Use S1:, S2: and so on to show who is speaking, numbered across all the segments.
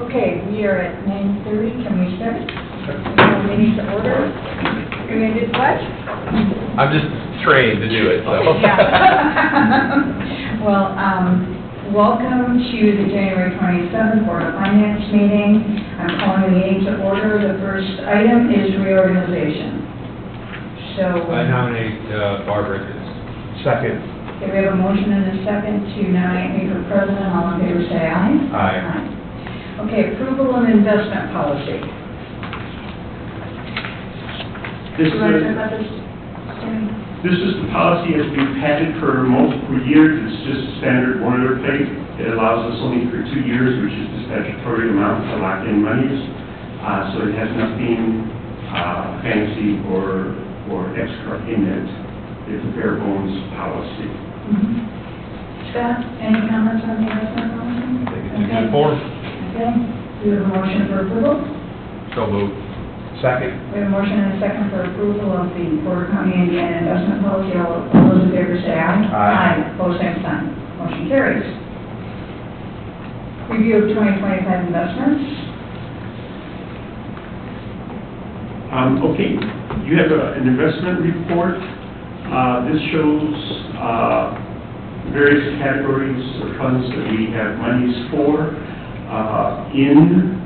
S1: Okay, we are at 9:30. Can we start? We need to order. Are we going to do what?
S2: I'm just trained to do it, so.
S1: Yeah. Well, welcome to the January 27th Board of Finance meeting. I'm calling the meeting to order. The first item is reorganization. So.
S2: I nominate Barbara. Second.
S1: Okay, we have a motion and a second to nominate me for president. All in favor say aye.
S2: Aye.
S1: Okay, approval of investment policy.
S3: This
S1: Do you want to talk about this, Timmy?
S3: This is the policy as we've had it for multiple years. It's just a standard boilerplate. It allows us only for 2 years, which is the statutory amount to lock in monies. So it has nothing fancy or extra in it. It's a bare bones policy.
S1: Mm-hmm. Scott, any comments on the investment policy?
S2: I think it's a good form.
S1: Okay, we have a motion for approval.
S2: So moved. Second.
S1: We have a motion and a second for approval of the Porter County, Indiana investment policy. All those in favor say aye.
S2: Aye.
S1: Opposed, same sign. Motion carries. Review of 2025 investments.
S3: Okay, you have an investment report. This shows various categories of funds that we have monies for. In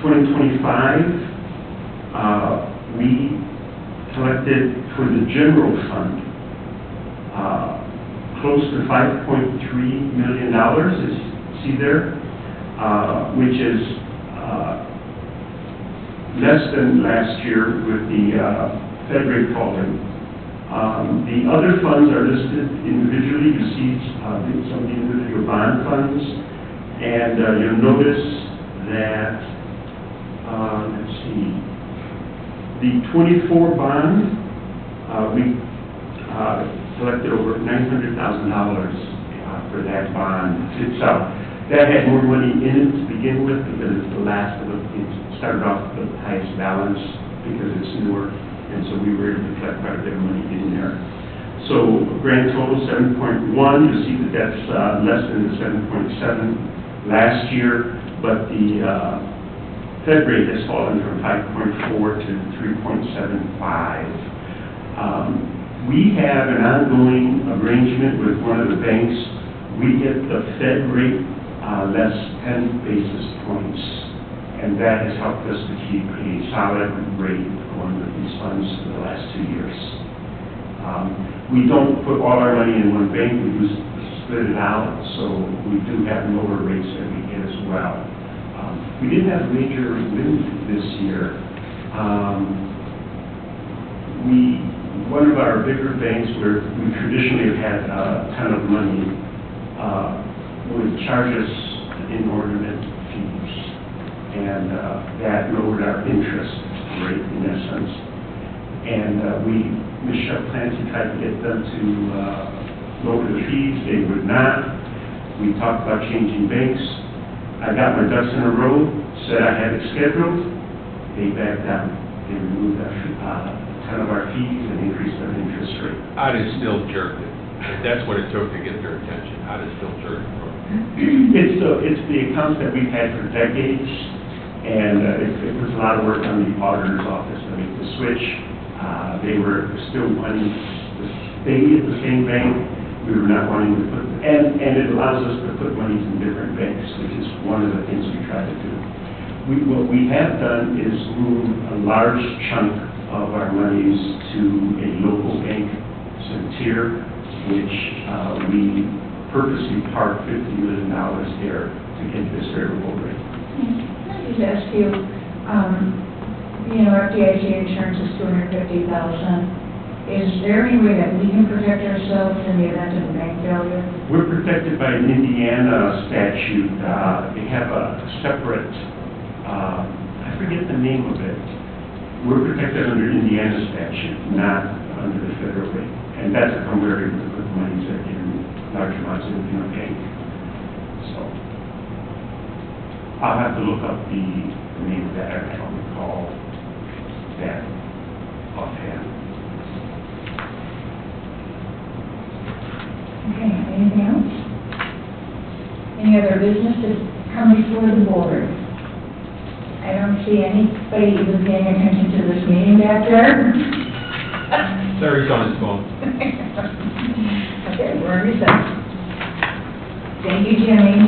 S3: 2025, we collected for the general fund close to $5.3 million, as you see there, which is less than last year with the Fed rate falling. The other funds are listed individually. You see some of the individual bond funds. And you'll notice that, let's see, the 24 bond, we collected over $900,000 for that bond itself. That had more money in it to begin with because it's the last of it. It started off with the highest balance because it's newer, and so we were able to collect quite a bit of money in there. So grand total 7.1. You'll see that that's less than the 7.7 last year, but the Fed rate has fallen from 5.4 to 3.75. We have an ongoing arrangement with one of the banks. We get the Fed rate less 10 basis points, and that has helped us to keep a solid rate going with these funds for the last 2 years. We don't put all our money in one bank. We do split it out, so we do have lower rates that we get as well. We didn't have major wins this year. One of our bigger banks where we traditionally have had a ton of money would charge us inordinate fees, and that lowered our interest rate in essence. And Michelle Clancy tried to get them to lower the fees. They would not. We talked about changing banks. I got my ducks in a row, said I had it scheduled. They backed down. They removed a ton of our fees and increased our interest rate.
S2: I'd have still jerked it. If that's what it took to get their attention, I'd have still jerked it.
S3: It's the accounts that we've had for decades, and it was a lot of work on the auditor's office to make the switch. They were still wanting to stay at the same bank. We were not wanting to put, and it allows us to put monies in different banks, which is one of the things we try to do. What we have done is move a large chunk of our monies to a local bank, Centir, which we purposely parked $50 million there to get this variable rate.
S1: Can I just ask you, FDIC insurance is $250,000. Is there any way that we can protect ourselves in the event of a bank failure?
S3: We're protected by an Indiana statute. They have a separate, I forget the name of it. We're protected under Indiana statute, not under the federal rate. And that's how we're able to put monies that in large amounts in a bank. So I'll have to look up the name of that. I don't recall that offhand.
S1: Okay, anything else? Any other business to come before the board? I don't see anybody even paying attention to this meeting back there.
S2: Larry's on his phone.
S1: Okay, we're recessed. Thank you, Jimmy.